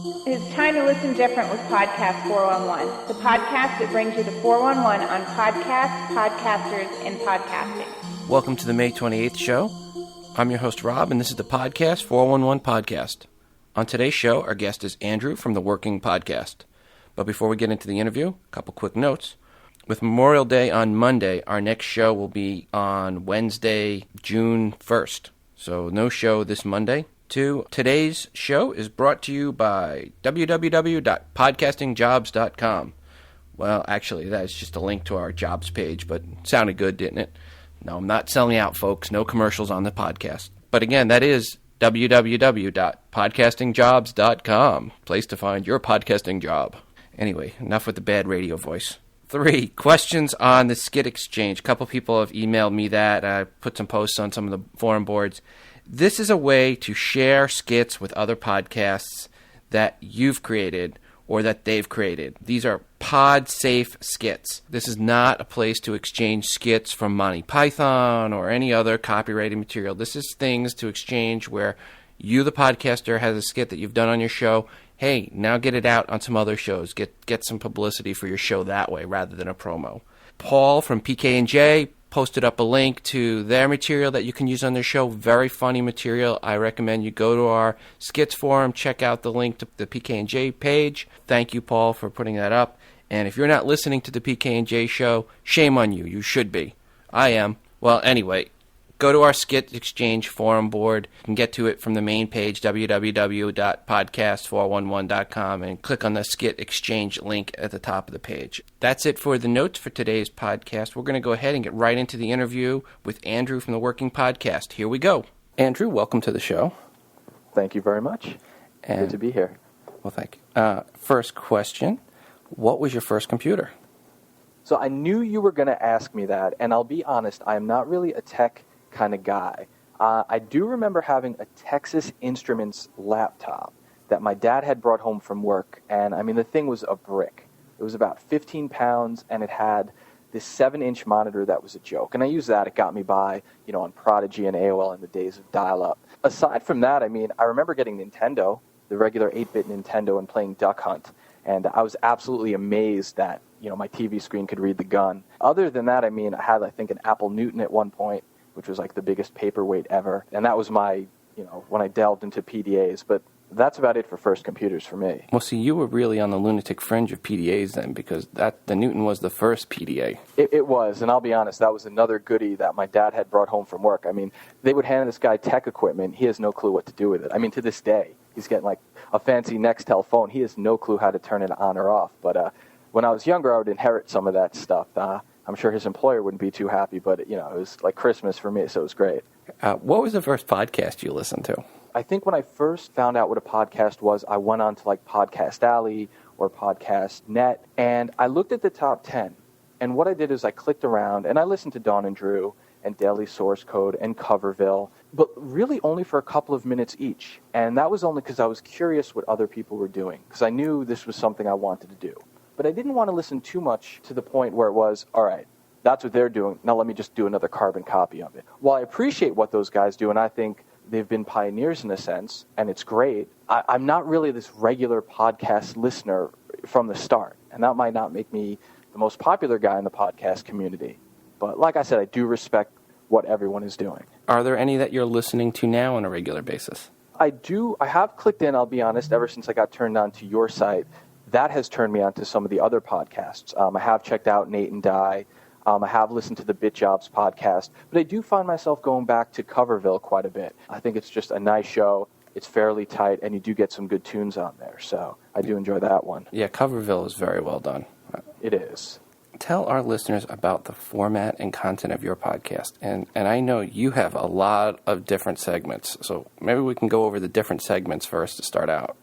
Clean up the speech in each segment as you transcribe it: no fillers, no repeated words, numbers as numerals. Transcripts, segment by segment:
It's time to listen different with Podcast 411, the podcast that brings you the 411 on podcasts, podcasters, and podcasting. Welcome to the May 28th show. I'm your host, Rob, and this is the Podcast 411 podcast. On today's show, our guest is Andrew from the Working Podcast. But before we get into the interview, a couple quick notes. With Memorial Day on Monday, our next show will be on Wednesday, June 1st. So no show this Monday. Today's show is brought to you by www.podcastingjobs.com. Well, actually, that's just a link to our jobs page, but it sounded good, didn't it? No, I'm not selling out, folks. No commercials on the podcast. But again, that is www.podcastingjobs.com. Place to find your podcasting job. Anyway, enough with the bad radio voice. 3, questions on the skit exchange. A couple people have emailed me that. I put some posts on some of the forum boards. This is a way to share skits with other podcasts that you've created or that they've created. These are pod-safe skits. This is not a place to exchange skits from Monty Python or any other copyrighted material. This is things to exchange where you, the podcaster, has a skit that you've done on your show. Hey, now get it out on some other shows. Get some publicity for your show that way rather than a promo. Paul from PK&J posted up a link to their material that you can use on their show. Very funny material. I recommend you go to our skits forum, check out the link to the PK&J page. Thank you, Paul, for putting that up. And if you're not listening to the PK&J show, shame on you. You should be. I am. Well, anyway, go to our Skit Exchange forum board. You can get to it from the main page, www.podcast411.com, and click on the Skit Exchange link at the top of the page. That's it for the notes for today's podcast. We're going to go ahead and get right into the interview with Andrew from the Working Podcast. Here we go. Andrew, welcome to the show. Thank you very much. Good to be here. Well, thank you. First question, what was your first computer? So I knew you were going to ask me that, and I'll be honest, I am not really a tech kind of guy. I do remember having a Texas Instruments laptop that my dad had brought home from work, and I mean the thing was a brick. It was about 15 pounds, and it had this 7-inch monitor that was a joke, and I used that. It got me by, on Prodigy and AOL in the days of dial-up. Aside from that, I mean, I remember getting Nintendo, the regular 8-bit Nintendo, and playing Duck Hunt, and I was absolutely amazed that, my TV screen could read the gun. Other than that, I mean, I had, I think, an Apple Newton at one point, which was like the biggest paperweight ever. And that was my, when I delved into PDAs. But that's about it for first computers for me. Well, see, you were really on the lunatic fringe of PDAs then, because the Newton was the first PDA. It was, and I'll be honest, that was another goodie that my dad had brought home from work. I mean, they would hand this guy tech equipment. He has no clue what to do with it. I mean, to this day, he's getting like a fancy Nextel phone. He has no clue how to turn it on or off. But when I was younger, I would inherit some of that stuff. I'm sure his employer wouldn't be too happy, but, it was like Christmas for me, so it was great. What was the first podcast you listened to? I think when I first found out what a podcast was, I went on to like Podcast Alley or Podcast Net, and I looked at the top 10. And what I did is I clicked around, and I listened to Dawn and Drew and Daily Source Code and Coverville, but really only for a couple of minutes each. And that was only because I was curious what other people were doing, because I knew this was something I wanted to do. But I didn't want to listen too much to the point where it was, all right, that's what they're doing, now let me just do another carbon copy of it. While I appreciate what those guys do, and I think they've been pioneers in a sense, and it's great, I'm not really this regular podcast listener from the start. And that might not make me the most popular guy in the podcast community. But like I said, I do respect what everyone is doing. Are there any that you're listening to now on a regular basis? I do. I have clicked in, I'll be honest, ever since I got turned on to your site. That has turned me on to some of the other podcasts. I have checked out Nate and Di. I have listened to the BitJobs podcast. But I do find myself going back to Coverville quite a bit. I think it's just a nice show. It's fairly tight, and you do get some good tunes on there. So I do enjoy that one. Yeah, Coverville is very well done. It is. Tell our listeners about the format and content of your podcast. And I know you have a lot of different segments. So maybe we can go over the different segments first to start out.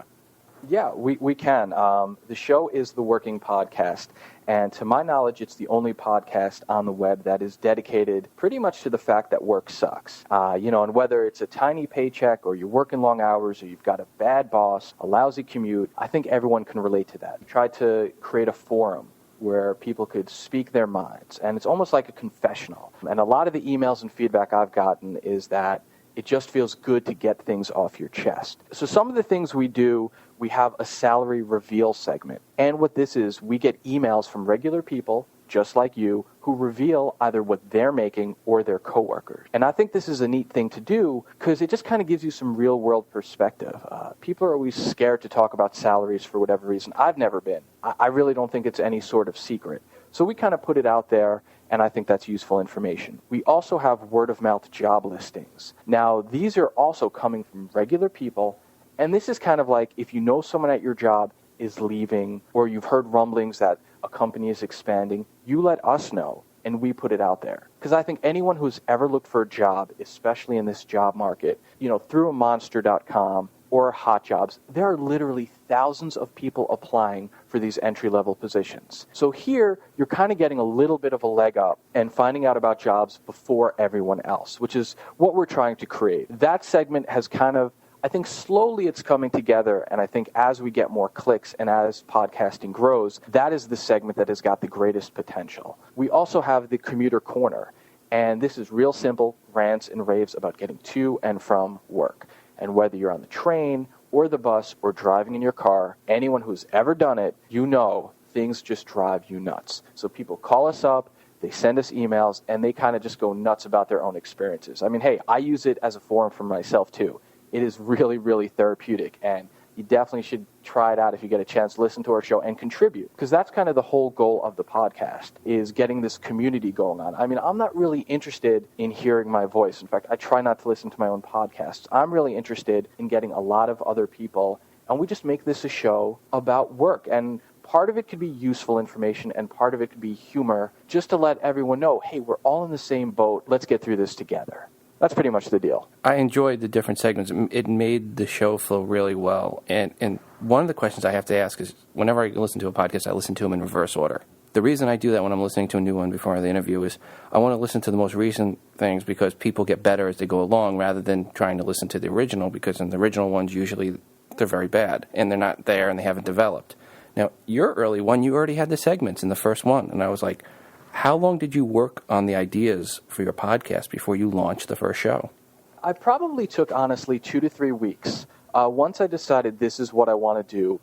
Yeah, we can. The show is The Working Podcast, and to my knowledge, it's the only podcast on the web that is dedicated pretty much to the fact that work sucks. And whether it's a tiny paycheck or you're working long hours or you've got a bad boss, a lousy commute, I think everyone can relate to that. We tried to create a forum where people could speak their minds, and it's almost like a confessional. And a lot of the emails and feedback I've gotten is that it just feels good to get things off your chest. So some of the things we do, we have a salary reveal segment. And what this is, we get emails from regular people, just like you, who reveal either what they're making or their coworkers. And I think this is a neat thing to do because it just kind of gives you some real-world perspective. People are always scared to talk about salaries for whatever reason. I've never been. I really don't think it's any sort of secret. So we kind of put it out there, and I think that's useful information. We also have word-of-mouth job listings. Now, these are also coming from regular people, and this is kind of like if you know someone at your job is leaving or you've heard rumblings that a company is expanding, you let us know and we put it out there. Because I think anyone who's ever looked for a job, especially in this job market, through a monster.com or hot jobs, there are literally thousands of people applying for these entry-level positions. So here, you're kind of getting a little bit of a leg up and finding out about jobs before everyone else, which is what we're trying to create. That segment has kind of, I think slowly it's coming together, and I think as we get more clicks and as podcasting grows, that is the segment that has got the greatest potential. We also have the Commuter Corner, and this is real simple rants and raves about getting to and from work. And whether you're on the train or the bus or driving in your car, anyone who's ever done it, things just drive you nuts. So people call us up, they send us emails, and they kind of just go nuts about their own experiences. I mean, hey, I use it as a forum for myself too. It is really, really therapeutic, and you definitely should try it out if you get a chance to listen to our show and contribute, because that's kind of the whole goal of the podcast, is getting this community going on. I mean, I'm not really interested in hearing my voice. In fact, I try not to listen to my own podcasts. I'm really interested in getting a lot of other people, and we just make this a show about work. And part of it could be useful information, and part of it could be humor, just to let everyone know, hey, we're all in the same boat. Let's get through this together. That's pretty much the deal. I enjoyed the different segments. It made the show flow really well. And one of the questions I have to ask is, whenever I listen to a podcast, I listen to them in reverse order. The reason I do that when I'm listening to a new one before the interview is I want to listen to the most recent things because people get better as they go along rather than trying to listen to the original, because in the original ones, usually they're very bad and they're not there and they haven't developed. Now, your early one, you already had the segments in the first one. And I was like, how long did you work on the ideas for your podcast before you launched the first show? I probably took, honestly, 2 to 3 weeks. Once I decided this is what I want to do,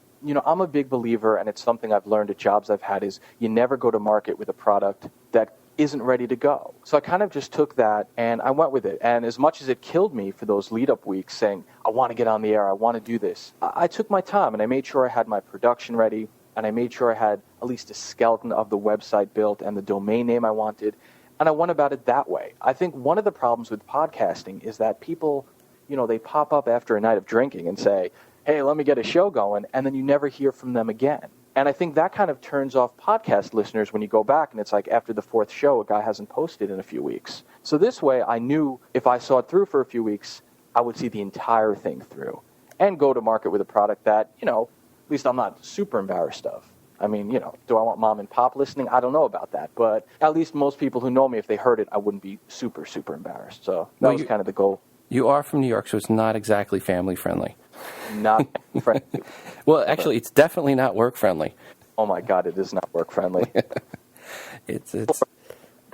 I'm a big believer, and it's something I've learned at jobs I've had, is you never go to market with a product that isn't ready to go. So I kind of just took that and I went with it. And as much as it killed me for those lead-up weeks saying, I want to get on the air, I want to do this, I took my time and I made sure I had my production ready. And I made sure I had at least a skeleton of the website built and the domain name I wanted. And I went about it that way. I think one of the problems with podcasting is that people, they pop up after a night of drinking and say, hey, let me get a show going. And then you never hear from them again. And I think that kind of turns off podcast listeners when you go back and it's like after the 4th show, a guy hasn't posted in a few weeks. So this way, I knew if I saw it through for a few weeks, I would see the entire thing through and go to market with a product that, at least I'm not super embarrassed of. I mean, do I want mom and pop listening? I don't know about that. But at least most people who know me, if they heard it, I wouldn't be super, super embarrassed. So that was kind of the goal. You are from New York, so it's not exactly family-friendly. Not friendly. Well, actually, it's definitely not work-friendly. Oh, my God, it is not work-friendly. It's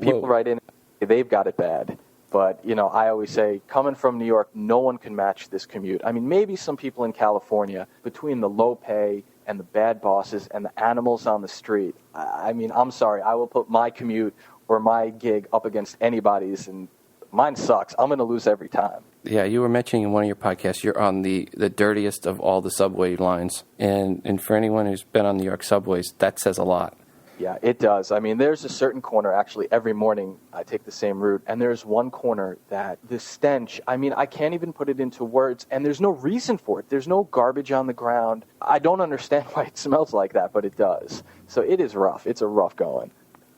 People write in, they've got it bad. But, I always say, coming from New York, no one can match this commute. I mean, maybe some people in California, between the low pay and the bad bosses and the animals on the street, I mean, I'm sorry, I will put my commute or my gig up against anybody's, and mine sucks. I'm going to lose every time. Yeah, you were mentioning in one of your podcasts, you're on the dirtiest of all the subway lines. And for anyone who's been on New York subways, that says a lot. Yeah, it does. I mean, there's a certain corner, actually, every morning I take the same route, and there's one corner that the stench, I mean, I can't even put it into words, and there's no reason for it. There's no garbage on the ground. I don't understand why it smells like that, but it does. So it is rough. It's a rough going.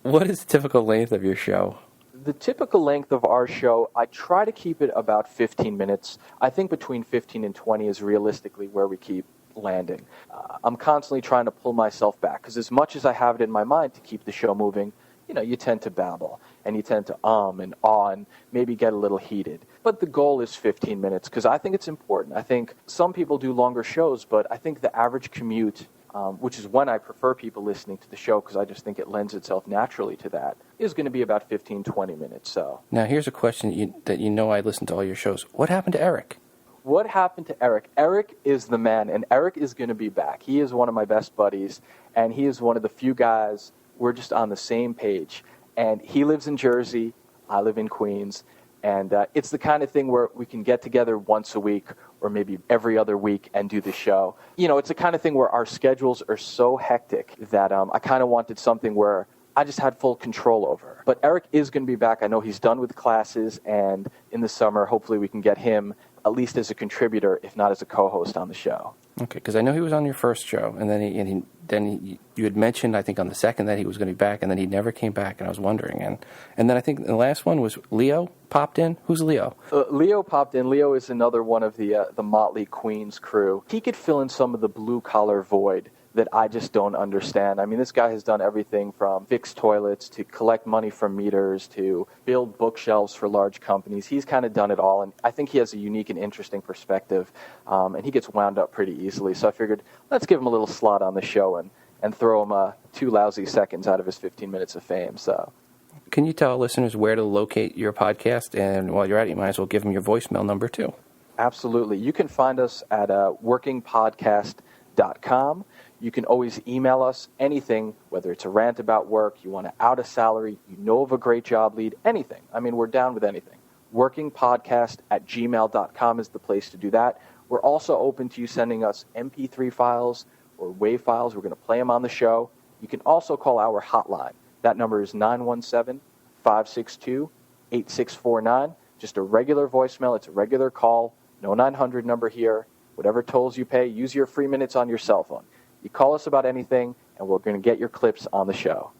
What is the typical length of your show? The typical length of our show, I try to keep it about 15 minutes. I think between 15 and 20 is realistically where we keep landing. I'm constantly trying to pull myself back because as much as I have it in my mind to keep the show moving, you tend to babble and you tend to and ah and maybe get a little heated. But the goal is 15 minutes because I think it's important. I think some people do longer shows, but I think the average commute, which is when I prefer people listening to the show because I just think it lends itself naturally to that, is going to be about 15, 20 minutes. So now here's a question that I listen to all your shows. What happened to Eric? What happened to Eric? Eric is the man, and Eric is going to be back. He is one of my best buddies, and he is one of the few guys we're just on the same page. And he lives in Jersey, I live in Queens, and it's the kind of thing where we can get together once a week or maybe every other week and do the show. You know, it's the kind of thing where our schedules are so hectic that I kind of wanted something where I just had full control over. But Eric is going to be back. I know he's done with classes, and in the summer, hopefully we can get him at least as a contributor, if not as a co-host on the show. Okay, because I know he was on your first show, and then you had mentioned, I think, on the second that he was going to be back, and then he never came back, and I was wondering. And then I think the last one was Leo popped in. Who's Leo? Leo popped in. Leo is another one of the Motley Queens crew. He could fill in some of the blue-collar void that I just don't understand. I mean, this guy has done everything from fix toilets to collect money from meters to build bookshelves for large companies. He's kind of done it all, and I think he has a unique and interesting perspective, and he gets wound up pretty easily. So I figured, let's give him a little slot on the show and throw him 2 lousy seconds out of his 15 minutes of fame. So, can you tell listeners where to locate your podcast? And while you're at it, you might as well give them your voicemail number, too. Absolutely. You can find us at workingpodcast.com. You can always email us anything, whether it's a rant about work, you want to out a salary, you know of a great job lead, anything. I mean, we're down with anything. Workingpodcast@gmail.com is the place to do that. We're also open to you sending us MP3 files or WAV files. We're going to play them on the show. You can also call our hotline. That number is 917-562-8649. Just a regular voicemail. It's a regular call. No 900 number here. Whatever tolls you pay, use your free minutes on your cell phone. You call us about anything, and we're going to get your clips on the show.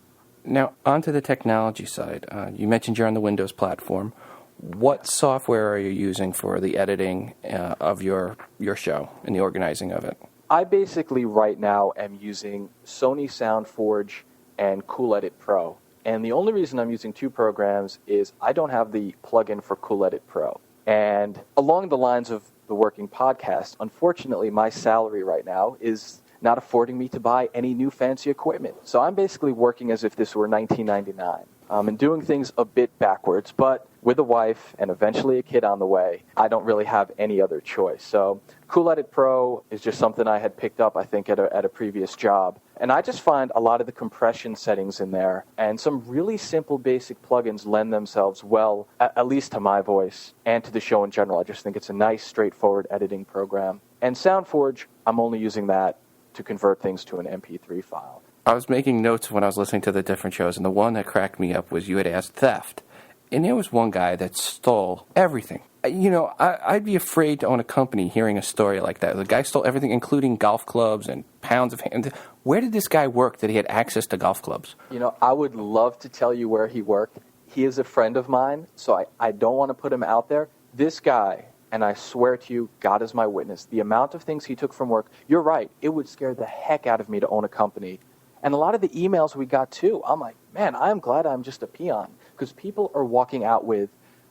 Now, onto the technology side. You mentioned you're on the Windows platform. What software are you using for the editing of your show and the organizing of it? I basically right now am using Sony SoundForge and Cool Edit Pro. And the only reason I'm using 2 programs is I don't have the plugin for Cool Edit Pro. And along the lines of the working podcast, unfortunately, my salary right now is not affording me to buy any new fancy equipment. So I'm basically working as if this were 1999 and doing things a bit backwards, but with a wife and eventually a kid on the way, I don't really have any other choice. So Cool Edit Pro is just something I had picked up, I think, at a previous job. And I just find a lot of the compression settings in there and some really simple basic plugins lend themselves well, at least to my voice and to the show in general. I just think it's a nice, straightforward editing program. And SoundForge, I'm only using that to convert things to an MP3 file. I was making notes when I was listening to the different shows, and the one that cracked me up was you had asked theft. And there was one guy that stole everything. You know, I'd be afraid to own a company hearing a story like that. The guy stole everything, including golf clubs and pounds of hand. Where did this guy work that he had access to golf clubs? You know, I would love to tell you where he worked. He is a friend of mine, so I don't want to put him out there. This guy, and I swear to you, God is my witness, the amount of things he took from work, you're right, it would scare the heck out of me to own a company. And a lot of the emails we got, too, I'm like, man, I'm glad I'm just a peon. Because people are walking out with,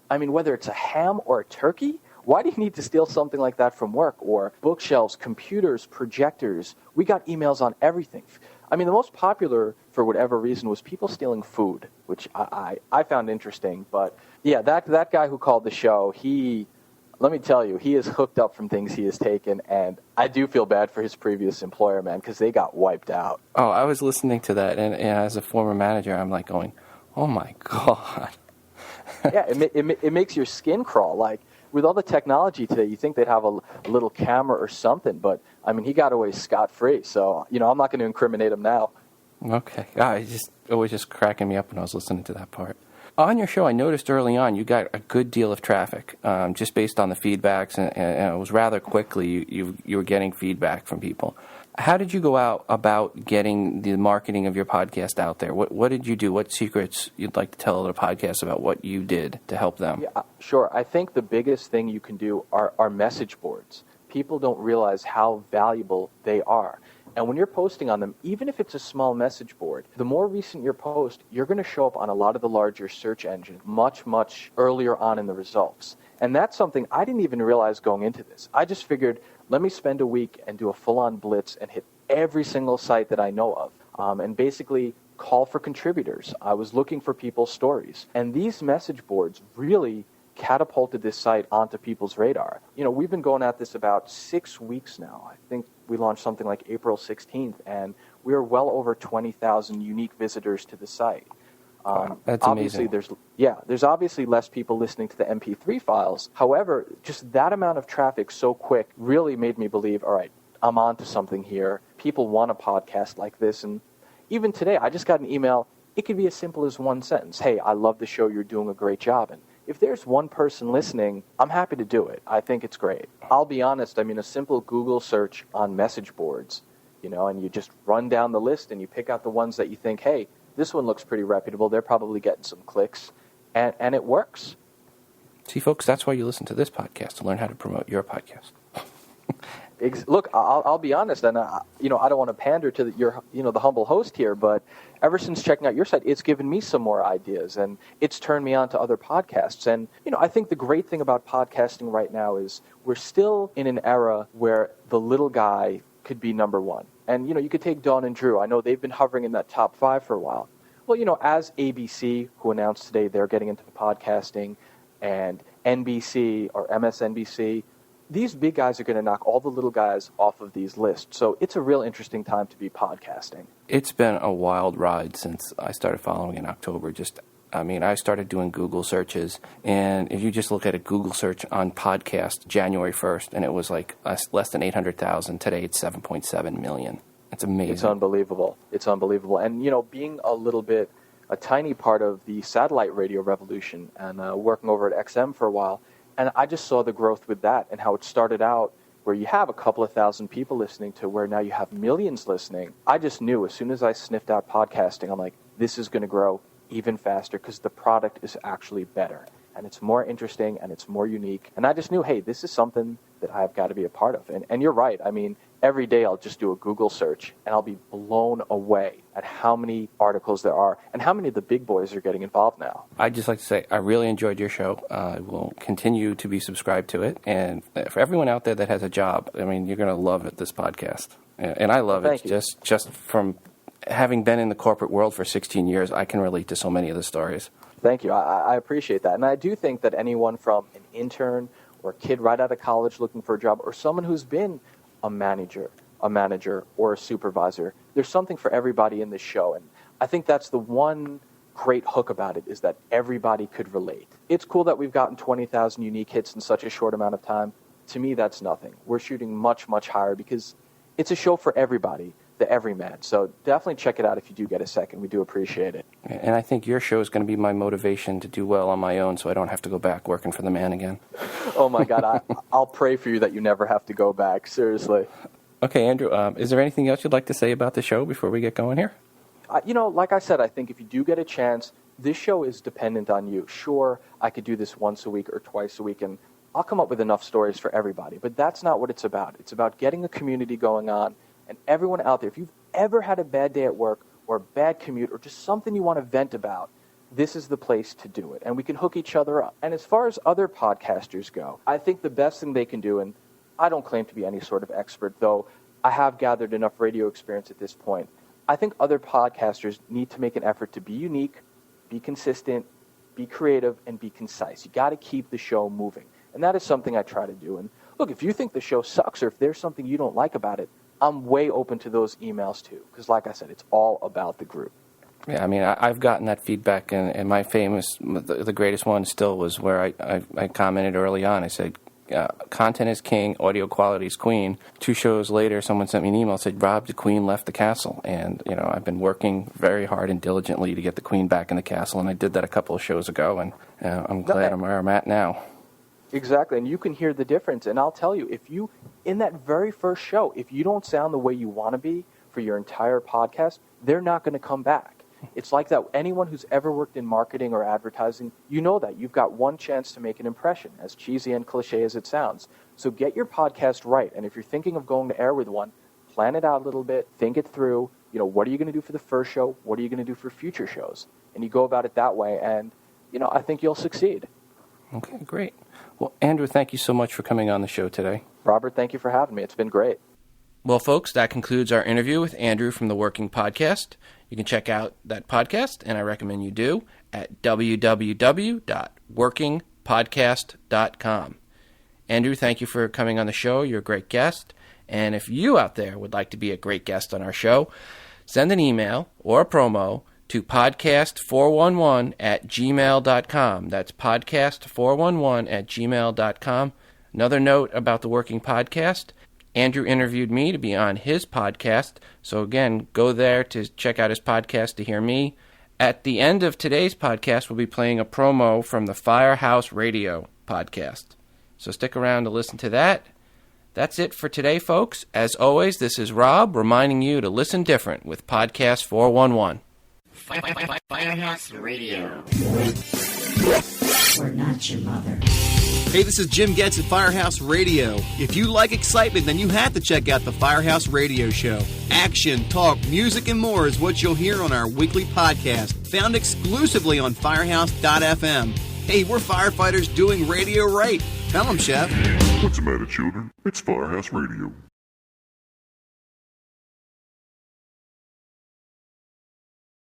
I mean, whether it's a ham or a turkey, why do you need to steal something like that from work? Or bookshelves, computers, projectors. We got emails on everything. I mean, the most popular, for whatever reason, was people stealing food, which I found interesting. But, yeah, that guy who called the show, let me tell you, he is hooked up from things he has taken, and I do feel bad for his previous employer, man, because they got wiped out. Oh, I was listening to that, and as a former manager, I'm like going, oh, my God. Yeah, it makes your skin crawl. Like, with all the technology today, you think they'd have a little camera or something, but, I mean, he got away scot-free, so, you know, I'm not going to incriminate him now. Okay. It was just cracking me up when I was listening to that part. On your show, I noticed early on you got a good deal of traffic, just based on the feedbacks, and it was rather quickly you were getting feedback from people. How did you go out about getting the marketing of your podcast out there? What did you do? What secrets you'd like to tell other podcasts about what you did to help them? Yeah, sure. I think the biggest thing you can do are message boards. People don't realize how valuable they are. And when you're posting on them, even if it's a small message board, the more recent your post, you're going to show up on a lot of the larger search engines much, much earlier on in the results. And that's something I didn't even realize going into this. I just figured, let me spend a week and do a full-on blitz and hit every single site that I know of, and basically call for contributors. I was looking for people's stories. And these message boards really catapulted this site onto people's radar. We've been going at this about 6 weeks now. I think we launched something like April 16th, and we are well over 20,000 unique visitors to the site. Wow, that's obviously amazing. There's obviously less people listening to the MP3 files. However, just that amount of traffic so quick really made me believe, all right, I'm onto something here. People want a podcast like this. And even today, I just got an email. It could be as simple as one sentence. Hey, I love the show. You're doing a great job. And if there's one person listening, I'm happy to do it. I think it's great. I'll be honest. A simple Google search on message boards, and you just run down the list and you pick out the ones that you think, hey, this one looks pretty reputable. They're probably getting some clicks, and it works. See, folks, that's why you listen to this podcast, to learn how to promote your podcast. Look, I'll be honest, and I don't want to pander to the humble host here, but ever since checking out your site, it's given me some more ideas, and it's turned me on to other podcasts. And I think the great thing about podcasting right now is we're still in an era where the little guy could be number one. And, you could take Dawn and Drew. I know they've been hovering in that top 5 for a while. Well, as ABC, who announced today they're getting into podcasting, and NBC or MSNBC, these big guys are going to knock all the little guys off of these lists. So it's a real interesting time to be podcasting. It's been a wild ride since I started following in October. I started doing Google searches, and if you just look at a Google search on podcast January 1st, and it was like less than 800,000. Today it's 7.7 million. It's amazing. It's unbelievable. And, being a tiny part of the satellite radio revolution and working over at XM for a while, and I just saw the growth with that and how it started out where you have a couple of thousand people listening to where now you have millions listening. I just knew as soon as I sniffed out podcasting, I'm like, this is going to grow even faster because the product is actually better and it's more interesting and it's more unique. And I just knew, hey, this is something that I've got to be a part of. And you're right. Every day I'll just do a Google search and I'll be blown away at how many articles there are and how many of the big boys are getting involved now. I'd just like to say I really enjoyed your show. I will continue to be subscribed to it. And for everyone out there that has a job, you're going to love it, this podcast. And I love it just from having been in the corporate world for 16 years, I can relate to so many of the stories. Thank you. I appreciate that. And I do think that anyone from an intern or a kid right out of college looking for a job or someone who's been a manager or a supervisor, there's something for everybody in this show. And I think that's the one great hook about it is that everybody could relate. It's cool that we've gotten 20,000 unique hits in such a short amount of time. To me, that's nothing. We're shooting much, much higher because it's a show for everybody. The everyman. So definitely check it out if you do get a second. We do appreciate it. And I think your show is going to be my motivation to do well on my own so I don't have to go back working for the man again. Oh, my God. I'll pray for you that you never have to go back. Seriously. Okay, Andrew, is there anything else you'd like to say about the show before we get going here? Like I said, I think if you do get a chance, this show is dependent on you. Sure, I could do this once a week or twice a week, and I'll come up with enough stories for everybody. But that's not what it's about. It's about getting a community going on. And everyone out there, if you've ever had a bad day at work or a bad commute or just something you want to vent about, this is the place to do it. And we can hook each other up. And as far as other podcasters go, I think the best thing they can do, and I don't claim to be any sort of expert, though I have gathered enough radio experience at this point, I think other podcasters need to make an effort to be unique, be consistent, be creative, and be concise. You got to keep the show moving. And that is something I try to do. And look, if you think the show sucks or if there's something you don't like about it, I'm way open to those emails too, because like I said, it's all about the group. Yeah, I've gotten that feedback, and my the greatest one still was where I commented early on. I said, content is king, audio quality is queen. 2 shows later, someone sent me an email and said, Rob, the queen left the castle. And, I've been working very hard and diligently to get the queen back in the castle, and I did that a couple of shows ago, and I'm glad I'm where I'm at now. Exactly, and you can hear the difference. And I'll tell you, in that very first show, if you don't sound the way you want to be for your entire podcast, they're not going to come back. It's like that. Anyone who's ever worked in marketing or advertising, you know that. You've got one chance to make an impression, as cheesy and cliche as it sounds. So get your podcast right. And if you're thinking of going to air with one, plan it out a little bit, think it through. What are you going to do for the first show? What are you going to do for future shows? And you go about it that way, and, I think you'll succeed. Okay, great. Well, Andrew, thank you so much for coming on the show today. Robert, thank you for having me. It's been great. Well, folks, that concludes our interview with Andrew from the Working Podcast. You can check out that podcast, and I recommend you do, at www.working.com. podcast.com. Andrew, thank you for coming on the show. You're a great guest. And if you out there would like to be a great guest on our show, send an email or a promo to podcast411@gmail.com. That's podcast411@gmail.com. Another note about the Working Podcast, Andrew interviewed me to be on his podcast. So again, go there to check out his podcast to hear me. At the end of today's podcast, we'll be playing a promo from the Firehouse Radio podcast. So stick around to listen to that. That's it for today, folks. As always, this is Rob reminding you to listen different with Podcast 411. Firehouse Radio. We're not your mother. Hey, this is Jim Getz at Firehouse Radio. If you like excitement, then you have to check out the Firehouse Radio Show. Action, talk, music, and more is what you'll hear on our weekly podcast, found exclusively on Firehouse.fm. Hey, we're firefighters doing radio right. Tell them, Chef. What's the matter, children? It's Firehouse Radio.